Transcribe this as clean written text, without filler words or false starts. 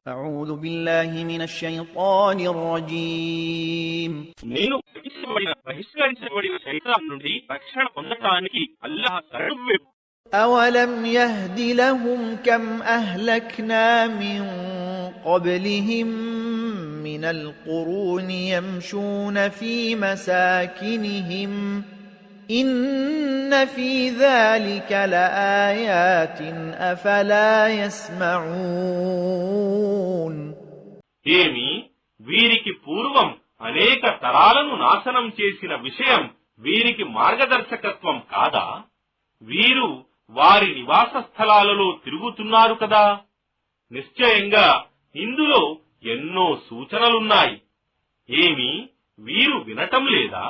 أعوذ بالله من الشيطان الرجيم నేను బహిష్కరించబడిన శైతాన్ నుండి రక్షణ పొందటానికి అల్లాహ్ శరణు. أولم يهد لهم كم أهلكنا من قبلهم من القرون يمشون في مساكنهم إن في ذلك لآيات أفلا يسمعون ఏమి వీరికి పూర్వం అనేక తరాలను నాశనం చేసిన విషయం వీరికి మార్గదర్శకత్వం కాదా? వీరు వారి నివాస స్థలాలలో తిరుగుతున్నారు కదా. నిశ్చయంగా ఇందులో ఎన్నో సూచనలున్నాయి. ఏమి వీరు వినటం లేదా?